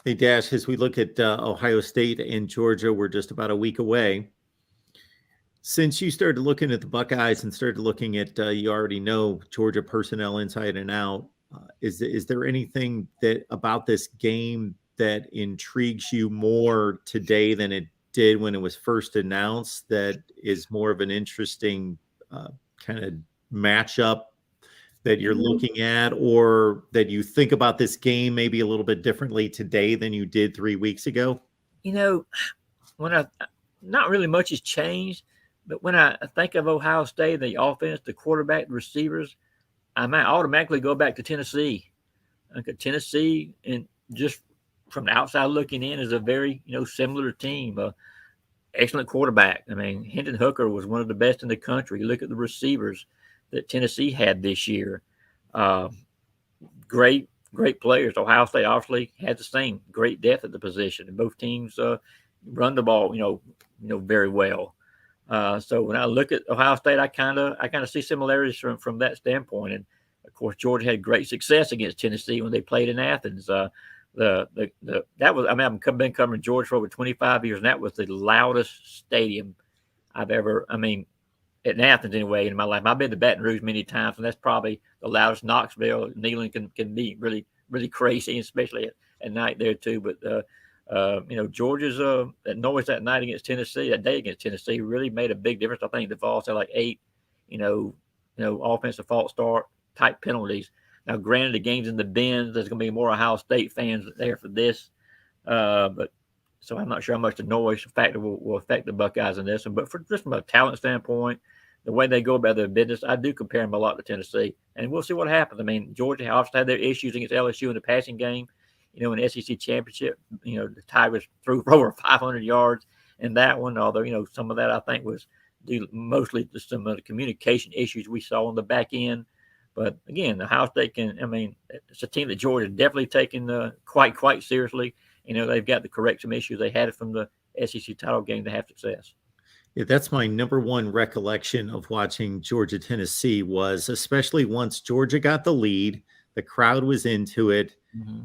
Hey, Dash, as we look at Ohio State and Georgia, we're just about a week away. Since you started looking at the Buckeyes and started looking at, you already know Georgia personnel inside and out. Is there anything that about this game that intrigues you more today than it did when it was first announced? That is more of an interesting kind of matchup that you're looking at, or that you think about this game maybe a little bit differently today than you did 3 weeks ago? You know, when I not really much has changed, but when I think of Ohio State, the offense, the quarterback, the receivers, I might automatically go back to Tennessee. Tennessee, and just from the outside looking in, is a very similar team. Excellent quarterback. I mean, Hendon Hooker was one of the best in the country. You look at the receivers that Tennessee had this year. Uh, great players. Ohio State obviously had the same great depth at the position, and both teams run the ball, very well. So when I look at Ohio State, I kind of see similarities from that standpoint. And of course, Georgia had great success against Tennessee when they played in Athens. That was, I mean, I've been covering Georgia for over 25 years, and that was the loudest stadium I've ever. I mean, in Athens anyway in my life. I've been to Baton Rouge many times, and that's probably the loudest. Knoxville, Neyland can be really crazy, especially at night there too. But Georgia's that noise that night against Tennessee, that day against Tennessee, really made a big difference. I think the Vols had like 8, offensive false start type penalties. Now, granted, the game's in the Benz. There's going to be more Ohio State fans there for this, but so I'm not sure how much the noise factor will affect the Buckeyes in this one. But just from a talent standpoint, the way they go about their business, I do compare them a lot to Tennessee, and we'll see what happens. I mean, Georgia obviously had their issues against LSU in the passing game. In the SEC championship, the Tigers threw for over 500 yards in that one. Although some of that I think was due mostly to some of the communication issues we saw on the back end. But again, Ohio State it's a team that Georgia definitely taken quite seriously. They've got to correct some issues they had from the SEC title game to have success. Yeah, that's my number one recollection of watching Georgia Tennessee, was especially once Georgia got the lead, the crowd was into it,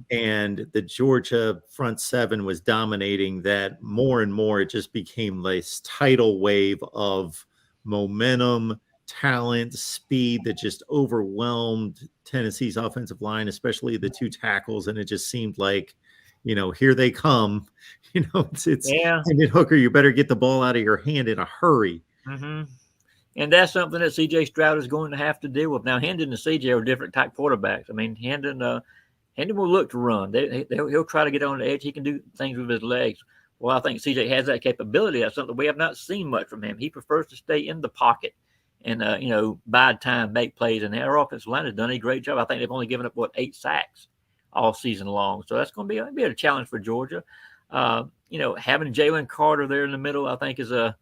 and the Georgia front seven was dominating that more and more. It just became this tidal wave of momentum, talent, speed that just overwhelmed Tennessee's offensive line, especially the 2 tackles. And it just seemed like, here they come. It's Hendon Hooker, you better get the ball out of your hand in a hurry. Mm-hmm. And that's something that C.J. Stroud is going to have to deal with. Now, Hendon and C.J. are different type quarterbacks. I mean, Hendon will look to run. He'll try to get on the edge. He can do things with his legs. Well, I think C.J. has that capability. That's something we have not seen much from him. He prefers to stay in the pocket and, bide time, make plays. And our offensive line has done a great job. I think they've only given up, 8 sacks all season long. So that's going to be a challenge for Georgia. Having Jalen Carter there in the middle, I think, is a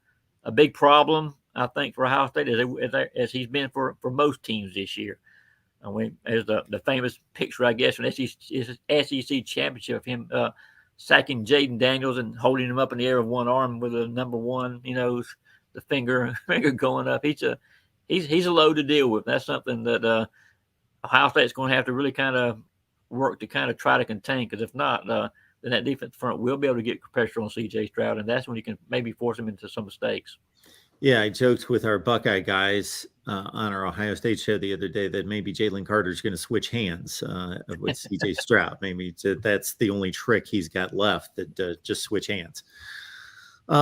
big problem. I think for Ohio State, as he's been for most teams this year. There's the famous picture, I guess, from SEC championship of him sacking Jaden Daniels and holding him up in the air with one arm with a number 1, the finger going up. He's a load to deal with. That's something that Ohio State's going to have to really kind of work to kind of try to contain, because if not, then that defense front will be able to get pressure on C.J. Stroud, and that's when you can maybe force him into some mistakes. Yeah, I joked with our Buckeye guys on our Ohio State show the other day that maybe Jalen Carter's going to switch hands with C.J. Stroud. Maybe that's the only trick he's got left, that just switch hands.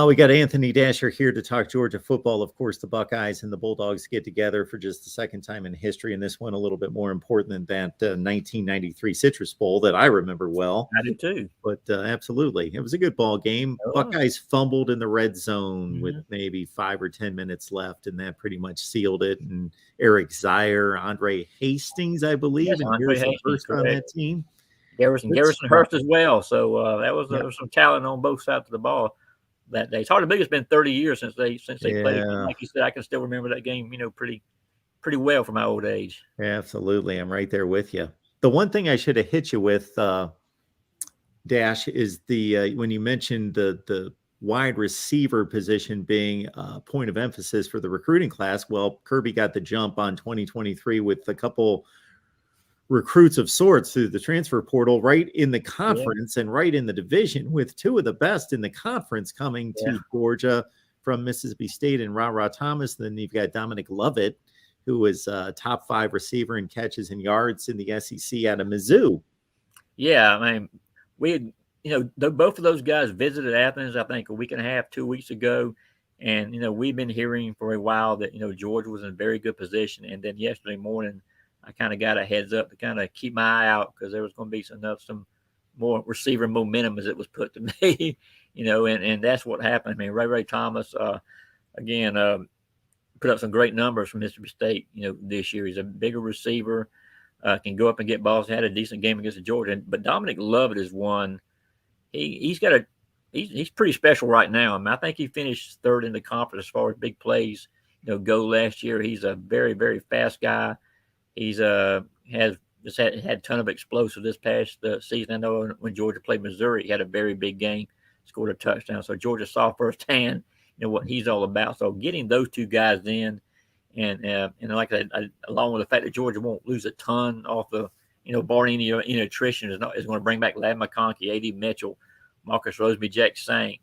We got Anthony Dasher here to talk Georgia football. Of course, the Buckeyes and the Bulldogs get together for just the second time in history, and this one a little bit more important than that 1993 Citrus Bowl that I remember well. I do too. But absolutely, it was a good ball game. Buckeyes fumbled in the red zone with maybe 5 or 10 minutes left, and that pretty much sealed it. And Eric Zier, Andre Hastings, I believe, and here's the first on that team. Garrison Hurst as well. So there was some talent on both sides of the ball that day. It's hard to believe it's been 30 years since they played. Like you said, I can still remember that game, pretty well from my old age. Absolutely. I'm right there with you. The one thing I should have hit you with, Dash, is the when you mentioned the wide receiver position being a point of emphasis for the recruiting class. Well, Kirby got the jump on 2023 with a couple recruits of sorts through the transfer portal right in the Yeah, conference and right in the division, with two of the best in the conference coming yeah, to Georgia from Mississippi State and Ra Thomas. Then you've got Dominic Lovett, who was a top 5 receiver in catches and yards in the SEC out of Mizzou. yeah. I mean, we had, both of those guys visited Athens, I think, a week and a half, 2 weeks ago. And, we've been hearing for a while that, Georgia was in a very good position. And then yesterday morning, I kind of got a heads up to kind of keep my eye out because there was going to be some more receiver momentum, as it was put to me, and that's what happened. I mean, Ray Thomas, again, put up some great numbers from Mississippi State, this year. He's a bigger receiver, can go up and get balls. He had a decent game against Georgia. But Dominic Lovett is one. He's pretty special right now. I mean, I think he finished third in the conference as far as big plays, go last year. He's a very, very fast guy. He's has just had a ton of explosive this past season. I know when Georgia played Missouri, he had a very big game, scored a touchdown. So Georgia saw firsthand, what he's all about. So getting those two guys in, and like I said, along with the fact that Georgia won't lose a ton off the, barring any attrition, is going to bring back Ladd McConkey, A.D. Mitchell, Marcus Roseby, Jack Saint,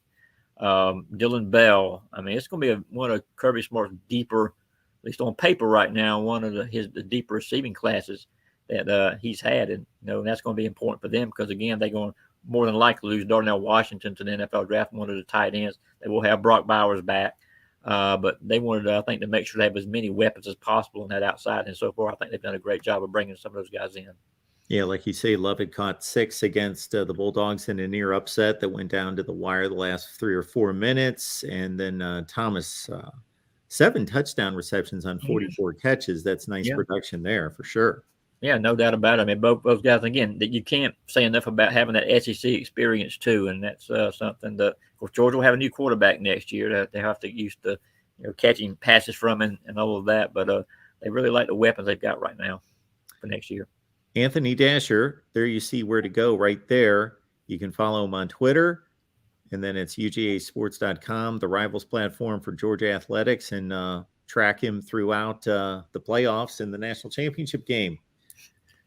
Dylan Bell. I mean, it's going to be one of Kirby Smart's deeper, at least on paper right now, one of the deeper receiving classes that he's had. And, that's going to be important for them because, again, they're going to more than likely lose Darnell Washington to the NFL draft, one of the tight ends. They will have Brock Bowers back. But they wanted, I think, to make sure they have as many weapons as possible on that outside. And so far, I think they've done a great job of bringing some of those guys in. Yeah, like you say, Lovett caught 6 against the Bulldogs in a near upset that went down to the wire the last 3 or 4 minutes. And then Thomas, 7 touchdown receptions on 44 catches. That's nice production there for sure. Yeah, no doubt about it. I mean, both those guys, again, that you can't say enough about having that SEC experience too. And that's something that, of course, Georgia will have a new quarterback next year that they have to get used to, catching passes from and all of that. But they really like the weapons they've got right now for next year. Anthony Dasher, there you see where to go right there. You can follow him on Twitter, and then it's UGAsports.com, the Rivals platform for Georgia athletics, and track him throughout the playoffs and the national championship game.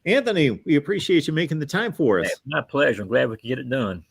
Anthony, we appreciate you making the time for us. My pleasure. I'm glad we could get it done.